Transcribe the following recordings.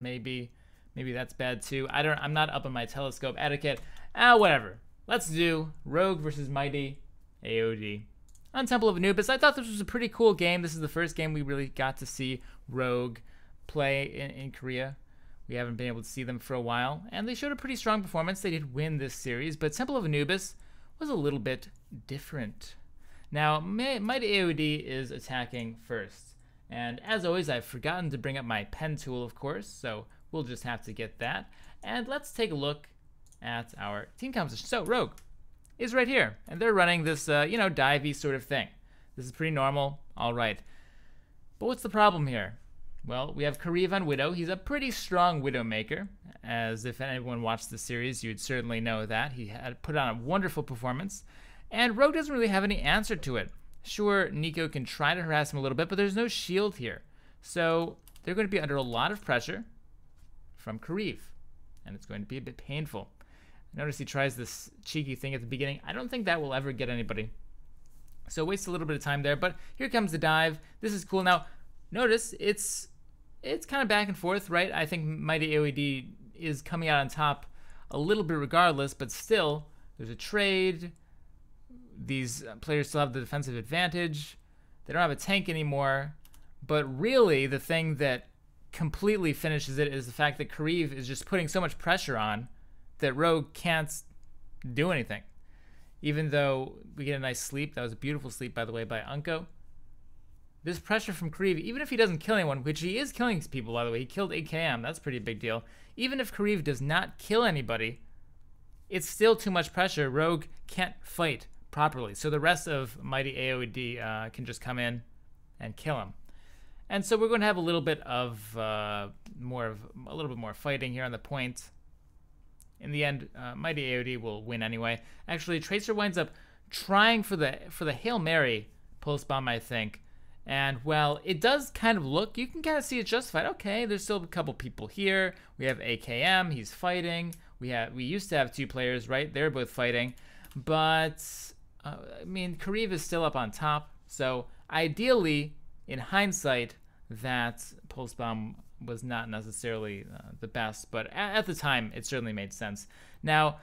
maybe that's bad too. I'm not up on my telescope etiquette. Whatever. Let's do Rogue versus Mighty AOD on Temple of Anubis. I thought this was a pretty cool game. This is the first game we really got to see Rogue play in Korea. We haven't been able to see them for a while, and they showed a pretty strong performance. They did win this series, but Temple of Anubis was a little bit different. Now, Mighty AOD is attacking first, and as always, I've forgotten to bring up my pen tool, of course, so we'll just have to get that. And let's take a look at our team composition. So, Rogue is right here, and they're running this, divey sort of thing. This is pretty normal, all right. But what's the problem here? Well, we have Kariv on Widow. He's a pretty strong Widowmaker, as if anyone watched the series, you'd certainly know that. He had put on a wonderful performance, and Rogue doesn't really have any answer to it. Sure, Nico can try to harass him a little bit, but there's no shield here. So they're going to be under a lot of pressure from Kariv, and it's going to be a bit painful. Notice he tries this cheeky thing at the beginning. I don't think that will ever get anybody. So waste a little bit of time there, but here comes the dive. This is cool. Now, notice it's kind of back and forth, right? I think Mighty AOD is coming out on top a little bit regardless, but still, there's a trade. These players still have the defensive advantage. They don't have a tank anymore. But really, the thing that completely finishes it is the fact that Kariv is just putting so much pressure on that Rogue can't do anything. Even though we get a nice sleep. That was a beautiful sleep, by the way, by Unko. This pressure from Kariv, even if he doesn't kill anyone, which he is killing people, by the way. He killed AKM. That's a pretty big deal. Even if Kariv does not kill anybody, it's still too much pressure. Rogue can't fight properly. So the rest of Mighty AOD can just come in and kill him. And so we're going to have a little bit of more fighting here on the point. In the end, Mighty AOD will win anyway. Actually, Tracer winds up trying for the Hail Mary pulse bomb, I think. And well, it does kind of look, you can kind of see it justified. Okay, there's still a couple people here. We have AKM, he's fighting. We used to have two players, right? They're both fighting. But I mean, Kariv is still up on top. So ideally, in hindsight, that pulse bomb was not necessarily the best, but at the time, it certainly made sense. Now,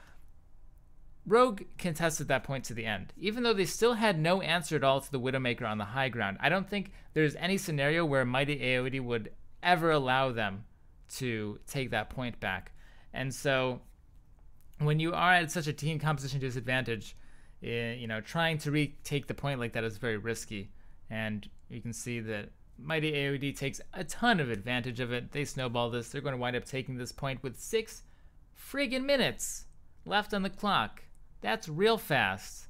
Rogue contested that point to the end. Even though they still had no answer at all to the Widowmaker on the high ground, I don't think there's any scenario where Mighty AOD would ever allow them to take that point back. And so, when you are at such a team composition disadvantage, trying to retake the point like that is very risky. And you can see that Mighty AOD takes a ton of advantage of it. They snowball this. They're going to wind up taking this point with 6 friggin' minutes left on the clock. That's real fast.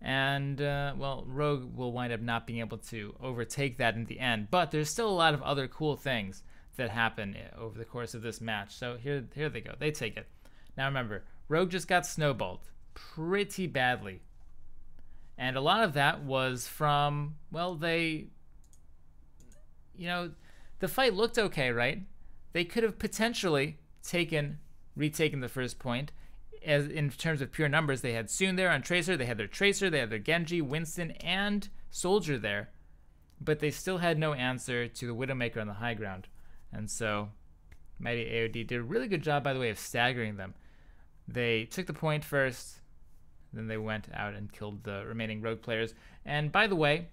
And, well, Rogue will wind up not being able to overtake that in the end. But there's still a lot of other cool things that happen over the course of this match. So here they go. They take it. Now remember, Rogue just got snowballed pretty badly. And a lot of that was from, well, the fight looked okay, right? They could have potentially retaken the first point. As in terms of pure numbers, they had Soon there on Tracer, they had their Genji, Winston, and Soldier there. But they still had no answer to the Widowmaker on the high ground. And so, Mighty AOD did a really good job, by the way, of staggering them. They took the point first, then they went out and killed the remaining Rogue players. And by the way,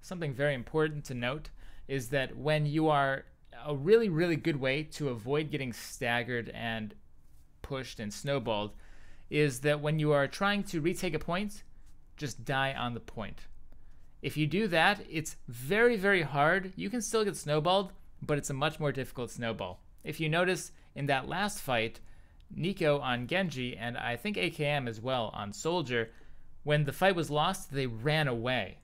something very important to note is that when you are a really, really good way to avoid getting staggered and pushed and snowballed is that when you are trying to retake a point, just die on the point. If you do that, it's very, very hard. You can still get snowballed, but it's a much more difficult snowball. If you notice in that last fight, Nico on Genji and I think AKM as well on Soldier, when the fight was lost, they ran away.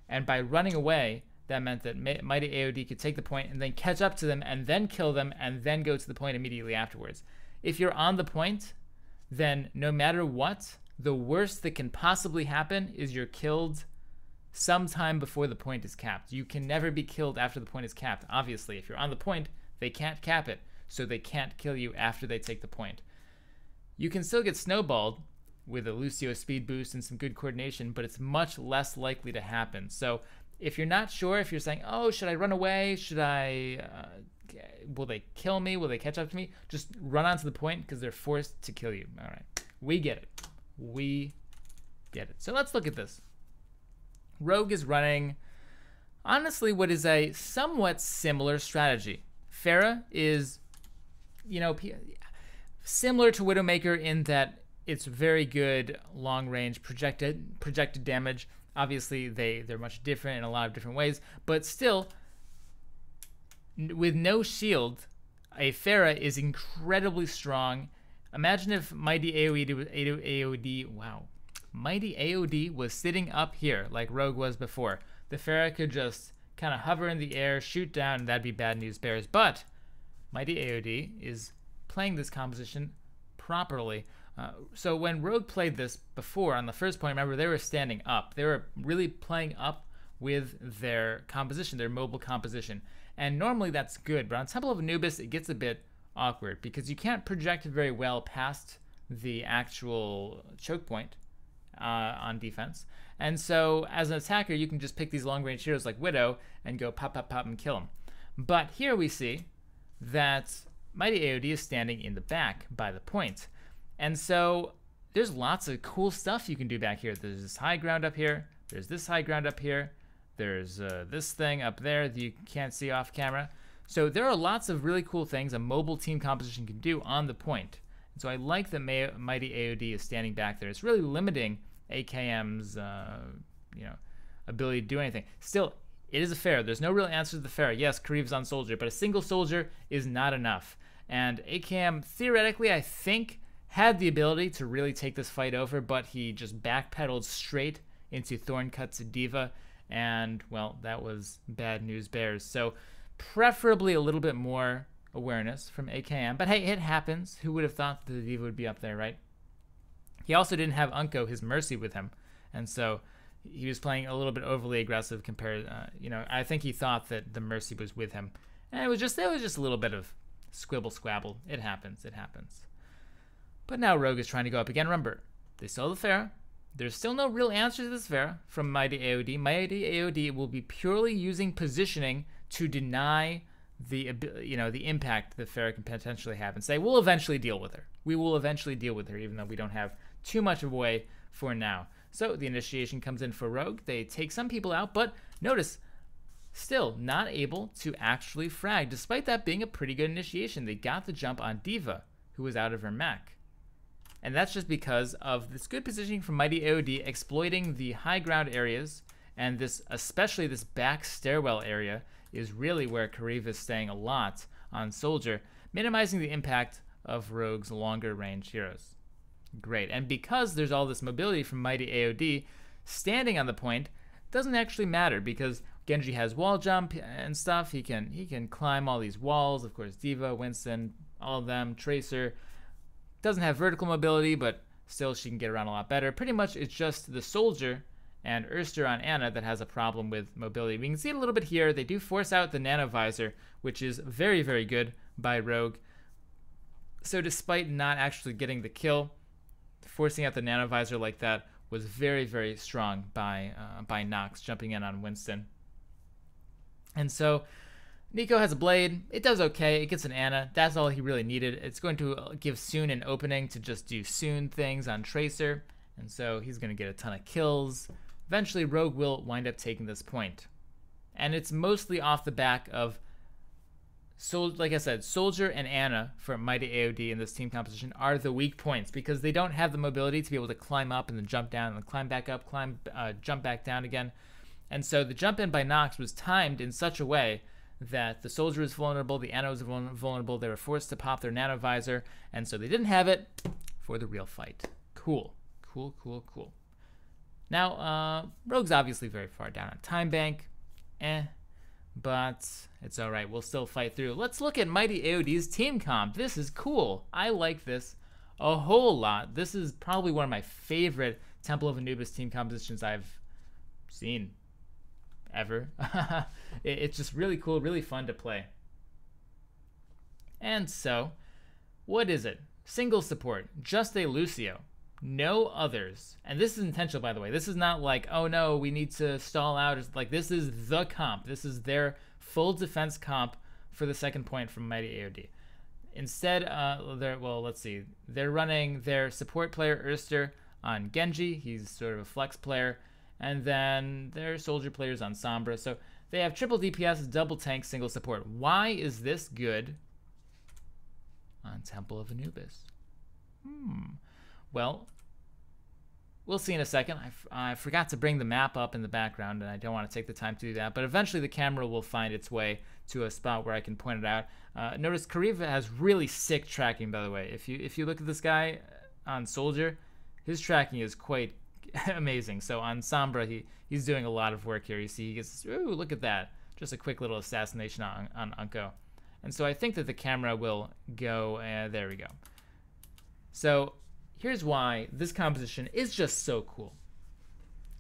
And by running away, that meant that Mighty AOD could take the point and then catch up to them and then kill them and then go to the point immediately afterwards. If you're on the point, then no matter what, the worst that can possibly happen is you're killed sometime before the point is capped. You can never be killed after the point is capped. Obviously, if you're on the point, they can't cap it, so they can't kill you after they take the point. You can still get snowballed with a Lucio speed boost and some good coordination, but it's much less likely to happen. So if you're not sure, if you're saying, oh, should I run away? Should I, will they kill me? Will they catch up to me? Just run onto the point because they're forced to kill you. All right, we get it. We get it. So let's look at this. Rogue is running, honestly, what is a somewhat similar strategy. Pharah is, you know, similar to Widowmaker in that it's very good long-range projected damage. Obviously, they're much different in a lot of different ways, but still, with no shield, a Pharah is incredibly strong. Imagine if Mighty AOD, wow. Mighty AOD was sitting up here like Rogue was before. The Pharah could just kind of hover in the air, shoot down, and that'd be bad news bears. But Mighty AOD is playing this composition properly. So when Rogue played this before on the first point, remember, they were standing up. They were really playing up with their composition, their mobile composition. And normally that's good, but on Temple of Anubis, it gets a bit awkward because you can't project it very well past the actual choke point on defense. And so as an attacker, you can just pick these long-range heroes like Widow and go pop, pop, pop and kill them. But here we see that Mighty AOD is standing in the back by the point. And so there's lots of cool stuff you can do back here. There's this high ground up here. There's this high ground up here. There's this thing up there that you can't see off camera. So there are lots of really cool things a mobile team composition can do on the point. And so I like that Mighty AOD is standing back there. It's really limiting AKM's ability to do anything. Still, it is a Pharah. There's no real answer to the Pharah. Yes, Kariv's on soldier, but a single soldier is not enough. And AKM, theoretically, I think, had the ability to really take this fight over, but he just backpedaled straight into Thorncut's D.Va, and, well, that was bad news bears. So preferably a little bit more awareness from AKM, but hey, it happens. Who would have thought the D.Va would be up there, right? He also didn't have Unko, his Mercy, with him, and so he was playing a little bit overly aggressive compared, I think he thought that the Mercy was with him, and it was just a little bit of squibble squabble. It happens. But now Rogue is trying to go up again. Remember, they saw the Pharah. There's still no real answer to this Pharah from Mighty AOD. Mighty AOD will be purely using positioning to deny the impact the Pharah can potentially have and say, we'll eventually deal with her. We will eventually deal with her, even though we don't have too much of a way for now. So the initiation comes in for Rogue. They take some people out, but notice, still not able to actually frag, despite that being a pretty good initiation. They got the jump on D.Va, who was out of her mech. And that's just because of this good positioning from Mighty AOD, exploiting the high ground areas, and especially this back stairwell area is really where Kariv is staying a lot on soldier, minimizing the impact of Rogue's longer range heroes. Great. And because there's all this mobility from Mighty AOD, standing on the point doesn't actually matter because Genji has wall jump and stuff. He can climb all these walls. Of course, D.Va, Winston, all of them, Tracer. Doesn't have vertical mobility, but still she can get around a lot better. Pretty much it's just the soldier and Erster on Ana that has a problem with mobility. We can see it a little bit here. They do force out the nano visor, which is very, very good by Rogue. So despite not actually getting the kill, forcing out the nano visor like that was very, very strong by Nox jumping in on Winston. And so Nico has a blade. It does okay. It gets an Ana. That's all he really needed. It's going to give Soon an opening to just do Soon things on Tracer. And so he's going to get a ton of kills. Eventually, Rogue will wind up taking this point. And it's mostly off the back of, like I said, Soldier and Ana for Mighty AOD in this team composition are the weak points because they don't have the mobility to be able to climb up and then jump down and climb back up, jump back down again. And so the jump in by Nox was timed in such a way that the Soldier was vulnerable, the Ana was vulnerable, they were forced to pop their nano visor, and so they didn't have it for the real fight. Cool. Now, Rogue's obviously very far down on time bank, but it's alright, we'll still fight through. Let's look at Mighty AOD's team comp. This is cool. I like this a whole lot. This is probably one of my favorite Temple of Anubis team compositions I've seen ever. It's just really cool, really fun to play. And so, what is it? Single support, just a Lucio. no others. And this is intentional, by the way. This is not like, oh no, we need to stall out. It's like, this is the comp. This is their full defense comp for the second point from Mighty AOD. Instead, well, let's see. They're running their support player, Erster, on Genji. He's sort of a flex player. And then their soldier players on Sombra. So they have triple DPS, double tank, single support. Why is this good on Temple of Anubis? Well, we'll see in a second. I forgot to bring the map up in the background, and I don't want to take the time to do that. But eventually the camera will find its way to a spot where I can point it out. Notice Kariva has really sick tracking, by the way. If you look at this guy on Soldier, his tracking is quite amazing. So on Sombra, he's doing a lot of work here. You see, he gets, ooh, look at that. Just a quick little assassination on Unko. And so I think that the camera will go, there we go. So here's why this composition is just so cool.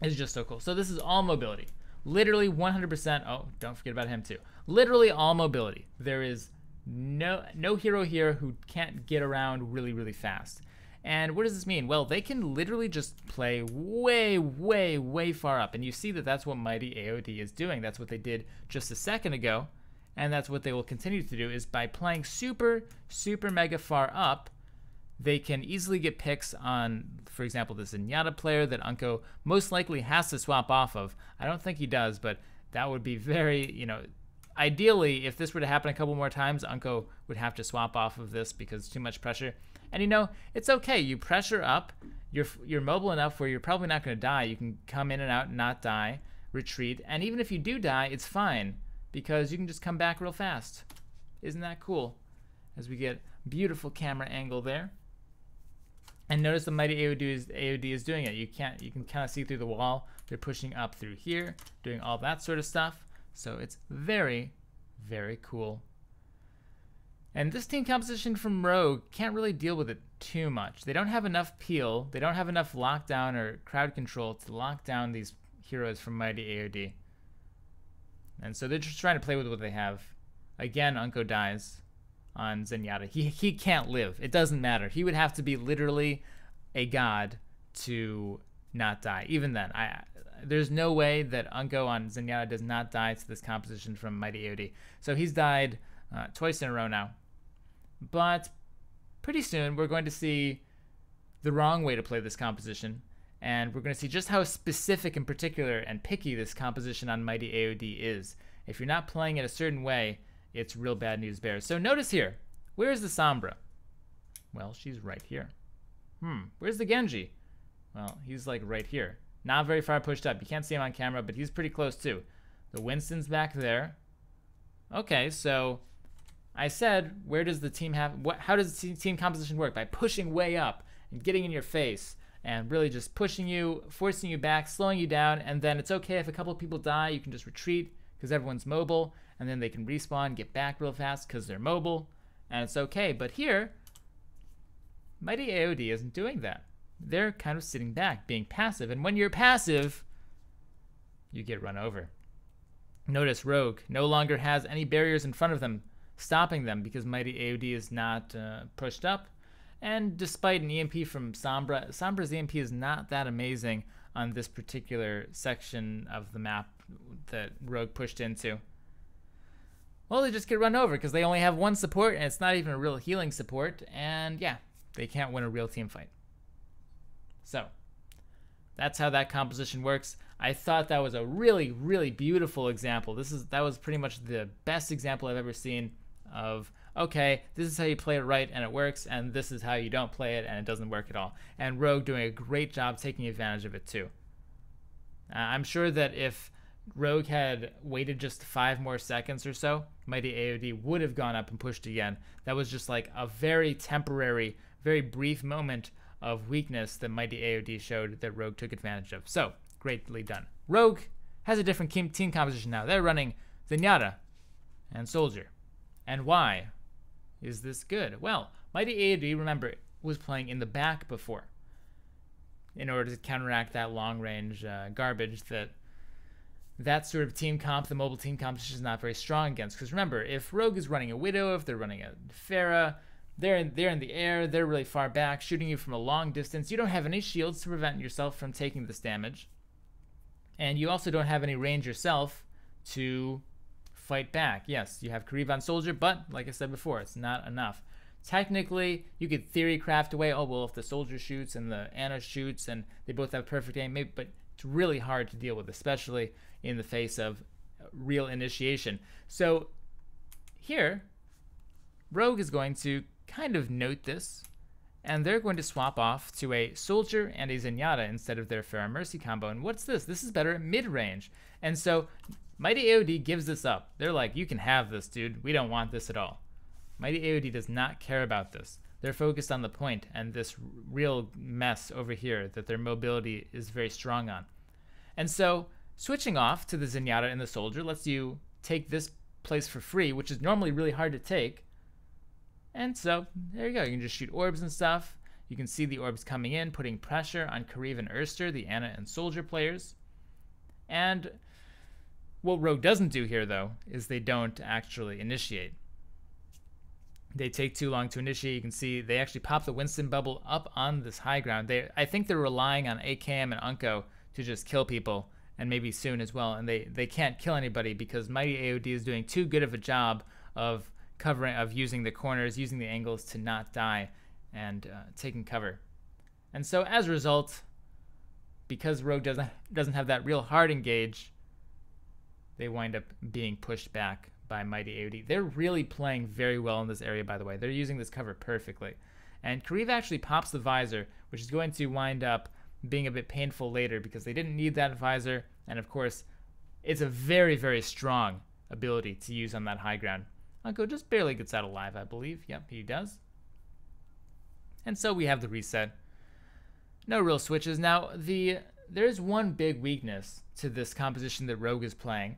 It's just so cool. So this is all mobility. Literally 100%. Oh, don't forget about him too. Literally all mobility. There is no hero here who can't get around really, really fast. And what does this mean? Well, they can literally just play way, way, way far up. And you see that that's what Mighty AOD is doing. That's what they did just a second ago. And that's what they will continue to do, is by playing super, super mega far up, they can easily get picks on, for example, the Zenyatta player that Unko most likely has to swap off of. I don't think he does, but that would be very, ideally, if this were to happen a couple more times, Unko would have to swap off of this because it's too much pressure. And it's okay. You pressure up. You're mobile enough where you're probably not going to die. You can come in and out and not die, retreat. And even if you do die, it's fine because you can just come back real fast. Isn't that cool? As we get beautiful camera angle there. And notice the Mighty AOD is doing it. You can kind of see through the wall. They're pushing up through here, doing all that sort of stuff. So it's very, very cool. And this team composition from Rogue can't really deal with it too much. They don't have enough peel. They don't have enough lockdown or crowd control to lock down these heroes from Mighty AOD. And so they're just trying to play with what they have. Again, Unko dies on Zenyatta. He can't live. It doesn't matter. He would have to be literally a god to not die. Even then, there's no way that Unko on Zenyatta does not die to this composition from Mighty AOD. So he's died twice in a row now. But pretty soon we're going to see the wrong way to play this composition, and we're going to see just how specific and particular and picky this composition on Mighty AOD is. If you're not playing it a certain way, it's real bad news bears. So notice here, where's the Sombra? Well, she's right here. Where's the Genji? Well, he's like right here. Not very far pushed up. You can't see him on camera, but he's pretty close too. The Winston's back there. Okay, so I said, where does the team have, how does the team composition work? By pushing way up and getting in your face and really just pushing you, forcing you back, slowing you down, and then it's okay if a couple of people die, you can just retreat because everyone's mobile, and then they can respawn, get back real fast because they're mobile, and it's okay. But here, Mighty AOD isn't doing that. They're kind of sitting back, being passive, and when you're passive, you get run over. Notice Rogue no longer has any barriers in front of them, stopping them because Mighty AOD is not pushed up. And despite an EMP from Sombra, Sombra's EMP is not that amazing on this particular section of the map that Rogue pushed into. Well, they just get run over because they only have one support, and it's not even a real healing support, and yeah, they can't win a real team fight. So that's how that composition works. I thought that was a really, really beautiful example. That was pretty much the best example I've ever seen of, okay, this is how you play it right and it works, and this is how you don't play it and it doesn't work at all. And Rogue doing a great job taking advantage of it too. I'm sure that if Rogue had waited just 5 more seconds or so, Mighty AOD would have gone up and pushed again. That was just like a very temporary, very brief moment of weakness that Mighty AOD showed that Rogue took advantage of. So, greatly done. Rogue has a different team composition now. They're running Zenyatta and Soldier. And why is this good? Well, Mighty AOD, remember, was playing in the back before in order to counteract that long-range garbage that sort of team comp, the mobile team composition, is not very strong against. Because remember, if Rogue is running a Widow, if they're running a Pharah, they're in the air, they're really far back, shooting you from a long distance. You don't have any shields to prevent yourself from taking this damage. And you also don't have any range yourself to fight back. Yes, you have Kariv on Soldier, but like I said before, it's not enough. Technically, you could theory craft away, oh, well, if the Soldier shoots and the Ana shoots and they both have perfect aim, maybe, but it's really hard to deal with, especially in the face of real initiation. So here, Rogue is going to kind of note this, and they're going to swap off to a Soldier and a Zenyatta instead of their Pharah Mercy combo. And what's this? This is better at mid-range. And so Mighty AOD gives this up. They're like, you can have this, dude. We don't want this at all. Mighty AOD does not care about this. They're focused on the point and this real mess over here that their mobility is very strong on. And so switching off to the Zenyatta and the Soldier lets you take this place for free, which is normally really hard to take. And so there you go. You can just shoot orbs and stuff. You can see the orbs coming in, putting pressure on Kariv and Erster, the Ana and Soldier players. And what Rogue doesn't do here, though, is they don't actually initiate. They take too long to initiate. You can see they actually pop the Winston bubble up on this high ground. I think they're relying on AKM and Unko to just kill people, and maybe soon as well. And they can't kill anybody because Mighty AOD is doing too good of a job of covering, of using the corners, using the angles to not die, and taking cover. And so as a result, because Rogue doesn't have that real hard engage, they wind up being pushed back by Mighty AOD. They're really playing very well in this area, by the way. They're using this cover perfectly. And Kariv actually pops the visor, which is going to wind up being a bit painful later because they didn't need that visor. And of course, it's a very, very strong ability to use on that high ground. Unko just barely gets out alive, I believe. Yep, he does. And so we have the reset. No real switches. Now, there is one big weakness to this composition that Rogue is playing.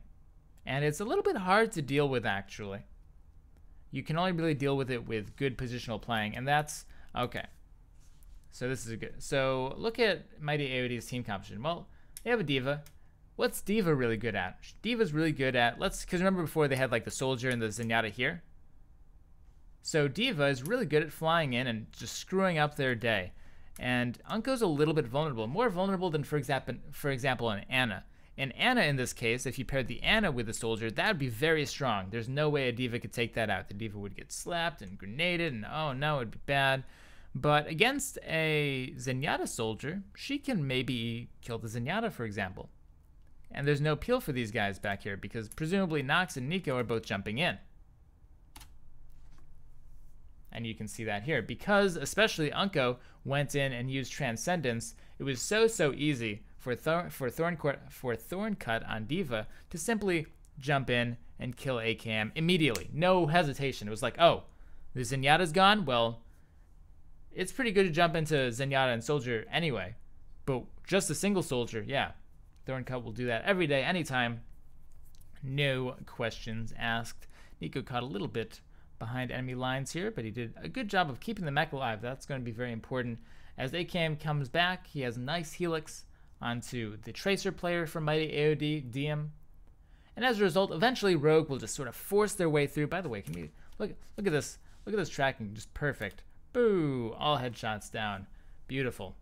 And it's a little bit hard to deal with, actually. You can only really deal with it with good positional playing, and that's okay. So this is a good. So look at Mighty AOD's team composition. Well, they have a D.Va. What's D.Va really good at? D.Va's really good at, because remember before they had like the Soldier and the Zenyatta here? So D.Va is really good at flying in and just screwing up their day. And Unko's a little bit vulnerable, more vulnerable than, for example, an Ana. And Ana, in this case, if you paired the Ana with the Soldier, that would be very strong. There's no way a D.Va could take that out. The D.Va would get slapped and grenaded, and oh no, it'd be bad. But against a Zenyatta Soldier, she can maybe kill the Zenyatta, for example. And there's no appeal for these guys back here, because presumably Nox and Nico are both jumping in. And you can see that here. Because especially Unko went in and used Transcendence, it was so easy for Thorncut on D.Va to simply jump in and kill AKM immediately. No hesitation. It was like, oh, the Zenyatta's gone? Well, it's pretty good to jump into Zenyatta and Soldier anyway. But just a single Soldier, yeah. Thorncut will do that every day, anytime. No questions asked. Nico caught a little bit behind enemy lines here, but he did a good job of keeping the mech alive. That's going to be very important. As AKM comes back, he has nice helix onto the Tracer player from Mighty AOD, Diem. And as a result, eventually Rogue will just sort of force their way through. By the way, can you look at this? Look at this tracking, just perfect. Boo! All headshots down. Beautiful.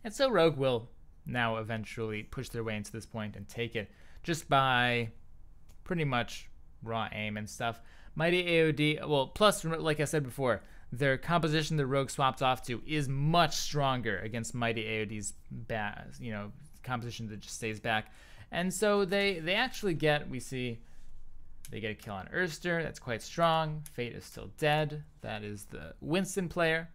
And so Rogue will now eventually push their way into this point and take it just by pretty much raw aim and stuff. Mighty AOD, well, plus, like I said before, their composition that Rogue swapped off to is much stronger against Mighty AOD's composition that just stays back. And so they actually get, we see, they get a kill on Erster. That's quite strong. Fate is still dead. That is the Winston player.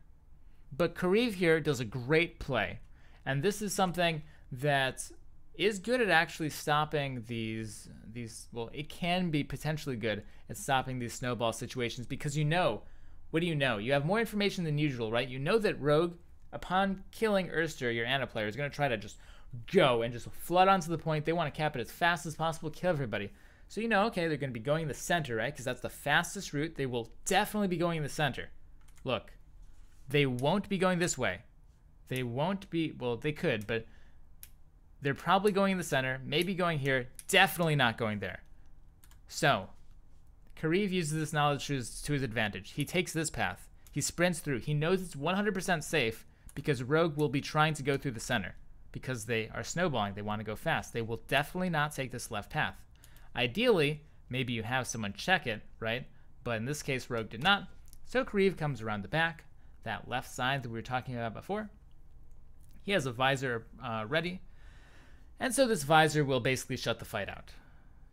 But Kariv here does a great play. And this is something that is good at actually stopping these, well, it can be potentially good at stopping these snowball situations because what do you know? You have more information than usual, right? You know that Rogue, upon killing Erster, your Ana player, is going to try to just go and just flood onto the point. They want to cap it as fast as possible, kill everybody. So you know, okay, they're going to be going in the center, right? Because that's the fastest route. They will definitely be going in the center. Look, they won't be going this way. They won't be, well, they could, but they're probably going in the center, maybe going here, definitely not going there. So, Kariv uses this knowledge to his advantage. He takes this path. He sprints through. He knows it's 100% safe because Rogue will be trying to go through the center because they are snowballing. They want to go fast. They will definitely not take this left path. Ideally, maybe you have someone check it, right? But in this case, Rogue did not. So Kariv comes around the back, that left side that we were talking about before. He has a visor ready. And so this visor will basically shut the fight out.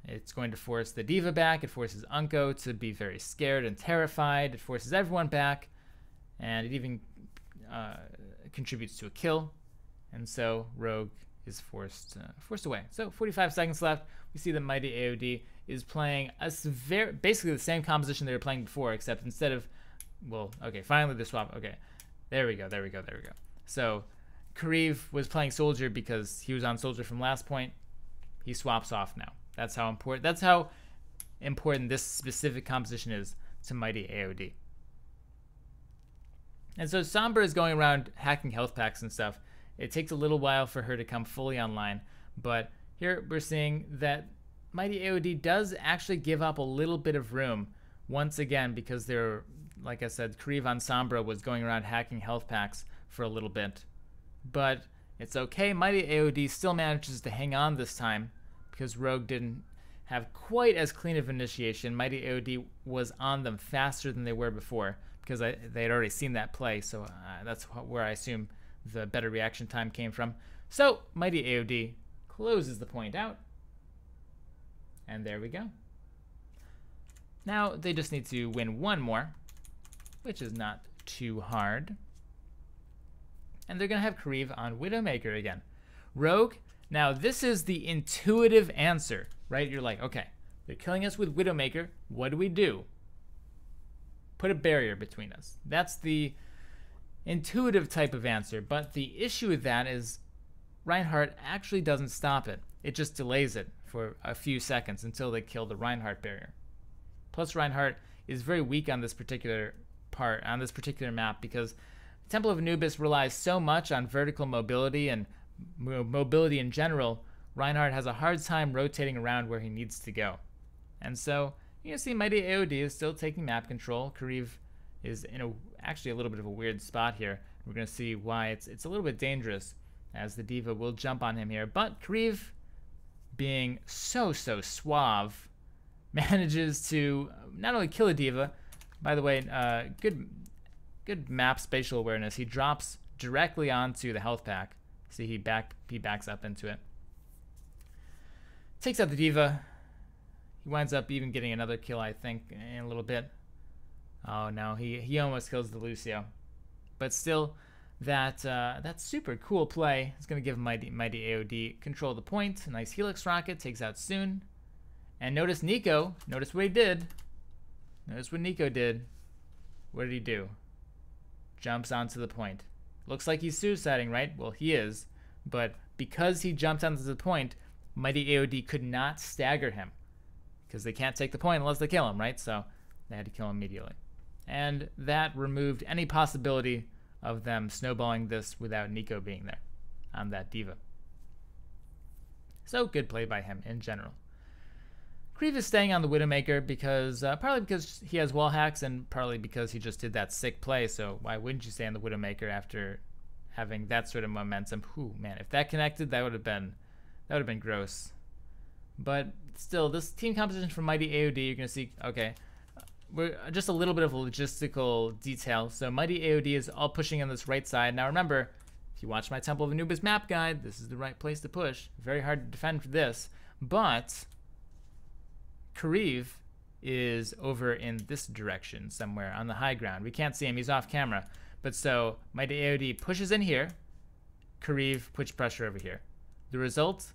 It's going to force the D.Va back. It forces Unko to be very scared and terrified. It forces everyone back. And it even contributes to a kill. And so Rogue is forced away. So 45 seconds left. We see that Mighty AOD is playing basically the same composition they were playing before, except instead of, well, okay, finally they swap. Okay, there we go. So Kariv was playing Soldier because he was on Soldier from last point. He swaps off now. That's how important this specific composition is to Mighty AOD. And so Sombra is going around hacking health packs and stuff. It takes a little while for her to come fully online, but here we're seeing that Mighty AOD does actually give up a little bit of room once again because they're, like I said, Kariv on Sombra was going around hacking health packs for a little bit. But it's okay. Mighty AOD still manages to hang on this time because Rogue didn't have quite as clean of initiation. Mighty AOD was on them faster than they were before because they had already seen that play, so that's where I assume the better reaction time came from. So Mighty AOD closes the point out, and there we go. Now they just need to win one more, which is not too hard. And they're going to have Kariv on Widowmaker again. Rogue, now this is the intuitive answer, right? You're like, okay, they're killing us with Widowmaker. What do we do? Put a barrier between us. That's the intuitive type of answer. But the issue with that is Reinhardt actually doesn't stop it. It just delays it for a few seconds until they kill the Reinhardt barrier. Plus Reinhardt is very weak on this particular map because Temple of Anubis relies so much on vertical mobility and mobility in general. Reinhardt has a hard time rotating around where he needs to go. And so you can see Mighty AOD is still taking map control. Kariv is in actually a little bit of a weird spot here. We're going to see why it's a little bit dangerous as the D.Va will jump on him here. But Kariv, being so suave, manages to not only kill a D.Va, by the way, good map spatial awareness. He drops directly onto the health pack. See, he backs up into it. Takes out the D.Va. He winds up even getting another kill, I think, in a little bit. Oh no, he almost kills the Lucio. But still, that super cool play is going to give Mighty AOD control of the point. A nice Helix rocket, takes out Soon. And notice Nico, notice what he did. Notice what Nico did. What did he do? Jumps onto the point. Looks like he's suiciding, right? Well, he is. But because he jumped onto the point, Mighty AOD could not stagger him. Because they can't take the point unless they kill him, right? So they had to kill him immediately. And that removed any possibility of them snowballing this without Nico being there on that D.Va. So good play by him in general. Kariv is staying on the Widowmaker because partly because he has wall hacks and partly because he just did that sick play. So why wouldn't you stay on the Widowmaker after having that sort of momentum? Whew, man, if that connected, that would have been gross. But still, this team composition from Mighty AOD, you're gonna see. Okay, we're just a little bit of a logistical detail. So Mighty AOD is all pushing on this right side. Now remember, if you watch my Temple of Anubis map guide, this is the right place to push. Very hard to defend for this, but Kariv is over in this direction somewhere on the high ground. We can't see him, he's off camera. But so Mighty AOD pushes in here, Kariv puts pressure over here. The result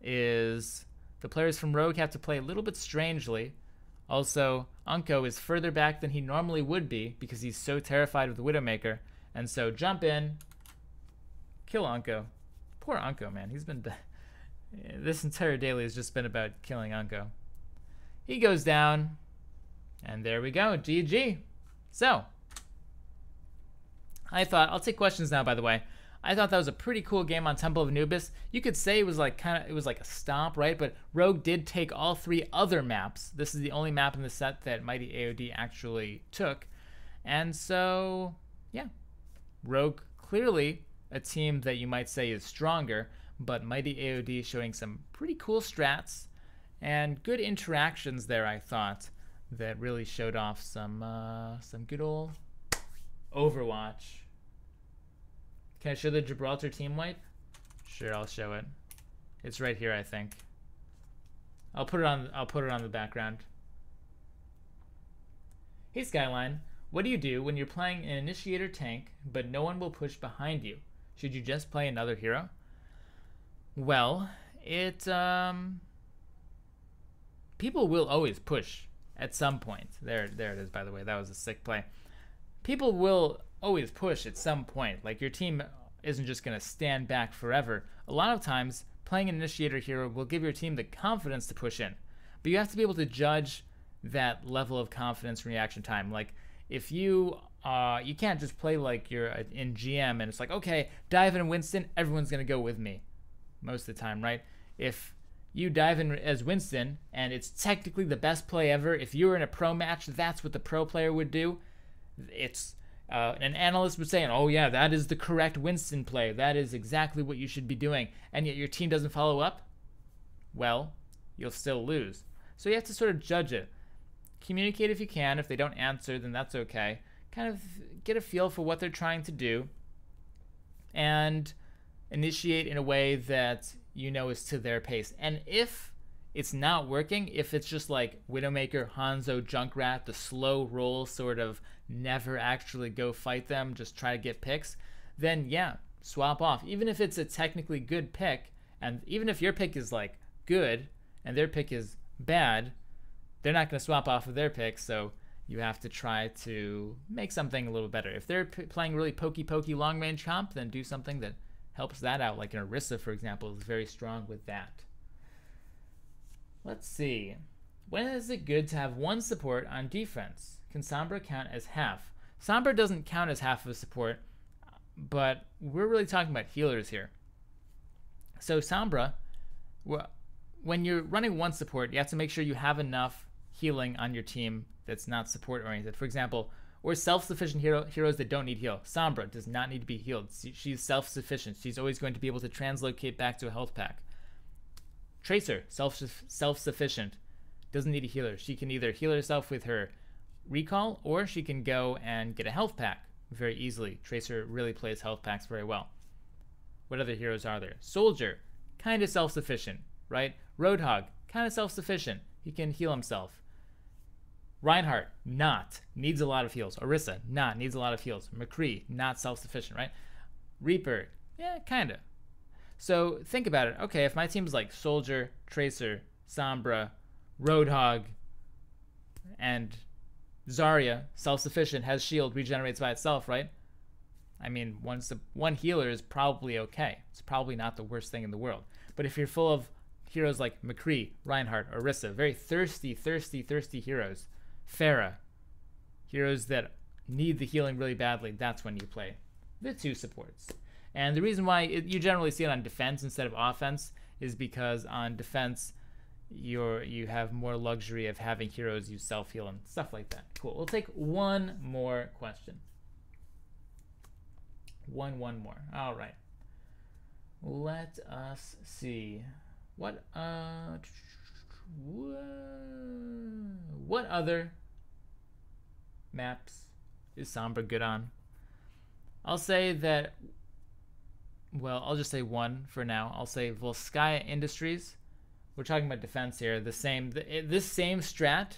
is the players from Rogue have to play a little bit strangely. Also, Unko is further back than he normally would be because he's so terrified of the Widowmaker. And so jump in, kill Unko. Poor Unko, man. He's been... This entire daily has just been about killing Unko. He goes down, and there we go, GG. So, I thought, I'll take questions now, by the way. I thought that was a pretty cool game on Temple of Anubis. You could say it was like it was like a stomp, right? But Rogue did take all 3 other maps. This is the only map in the set that Mighty AOD actually took. And so, yeah, Rogue clearly a team that you might say is stronger, but Mighty AOD showing some pretty cool strats and good interactions there, I thought, that really showed off some good old Overwatch. Can I show the Gibraltar team wipe? Sure, I'll show it. It's right here, I think. I'll put it on the background. Hey Skyline, what do you do when you're playing an initiator tank but no one will push behind you? Should you just play another hero? Well, people will always push at some point. There it is, by the way. That was a sick play. People will always push at some point. Like, your team isn't just going to stand back forever. A lot of times, playing an initiator hero will give your team the confidence to push in. But you have to be able to judge that level of confidence and reaction time. Like, if you can't just play like you're in GM and it's like, okay, dive in Winston, everyone's going to go with me most of the time, right? If you dive in as Winston and it's technically the best play ever, if you were in a pro match, that's what the pro player would do. It's an analyst would say, oh yeah, that is the correct Winston play. That is exactly what you should be doing. And yet your team doesn't follow up. Well, you'll still lose. So you have to sort of judge it. Communicate if you can. If they don't answer, then that's okay. Kind of get a feel for what they're trying to do and initiate in a way that you know is to their pace. And if it's not working, if it's just like Widowmaker, Hanzo, Junkrat, the slow roll sort of never actually go fight them, just try to get picks, then yeah, swap off. Even if it's a technically good pick, and even if your pick is like good and their pick is bad, they're not going to swap off of their pick, so you have to try to make something a little better. If they're playing really pokey long range comp, then do something that helps that out, like an Orisa, for example, is very strong with that. Let's see. When is it good to have one support on defense? Can Sombra count as half? Sombra doesn't count as half of a support, but we're really talking about healers here. So Sombra, when you're running one support, you have to make sure you have enough healing on your team that's not support oriented. For example, or self-sufficient heroes that don't need heal. Sombra does not need to be healed. She's self-sufficient. She's always going to be able to translocate back to a health pack. Tracer, self-sufficient, doesn't need a healer. She can either heal herself with her recall, or she can go and get a health pack very easily. Tracer really plays health packs very well. What other heroes are there? Soldier, kind of self-sufficient, right? Roadhog, kind of self-sufficient. He can heal himself. Reinhardt, not. Needs a lot of heals. Orisa, not. Needs a lot of heals. McCree, not self-sufficient, right? Reaper, yeah, kind of. So think about it. Okay, if my team's like Soldier, Tracer, Sombra, Roadhog, and Zarya, self-sufficient, has shield, regenerates by itself, right? I mean, one healer is probably okay. It's probably not the worst thing in the world. But if you're full of heroes like McCree, Reinhardt, Orisa, very thirsty heroes, Pharah, heroes that need the healing really badly, that's when you play the two supports. And the reason why you generally see it on defense instead of offense is because on defense, you have more luxury of having heroes use self-heal and stuff like that. Cool. We'll take one more question. One more. All right. Let us see. What other maps is Sombra good on? I'll say that, well, I'll just say one for now. I'll say Volskaya Industries. We're talking about defense here. This same strat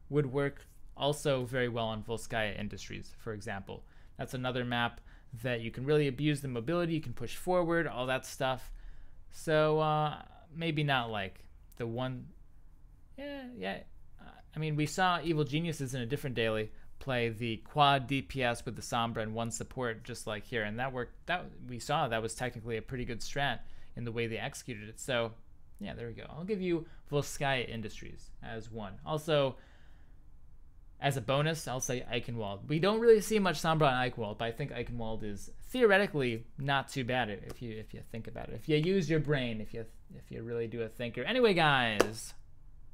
would work also very well on Volskaya Industries, for example. That's another map that you can really abuse the mobility. You can push forward, all that stuff. So maybe not like the one. Yeah. I mean, we saw Evil Geniuses in a different daily play the quad DPS with the Sombra and one support, just like here, and that worked. That we saw that was technically a pretty good strat in the way they executed it. So yeah, there we go. I'll give you Volskaya Industries as one. Also, As a bonus, I'll say Eichenwald. We don't really see much Sombra on Eichenwald, but I think Eichenwald is theoretically not too bad if you think about it. If you use your brain, if you really do a thinker. Anyway, guys,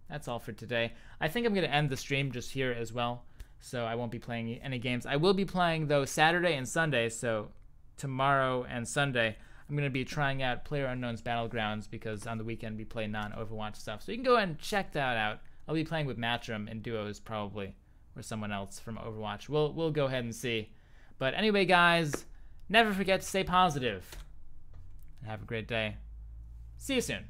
that's all for today. I think I'm gonna end the stream just here as well, so I won't be playing any games. I will be playing though Saturday and Sunday, so tomorrow and Sunday I'm gonna be trying out PlayerUnknown's Battlegrounds because on the weekend we play non-Overwatch stuff. So you can go and check that out. I'll be playing with Matchroom in duos probably, or someone else from Overwatch. We'll go ahead and see. But anyway, guys, never forget to stay positive. Have a great day. See you soon.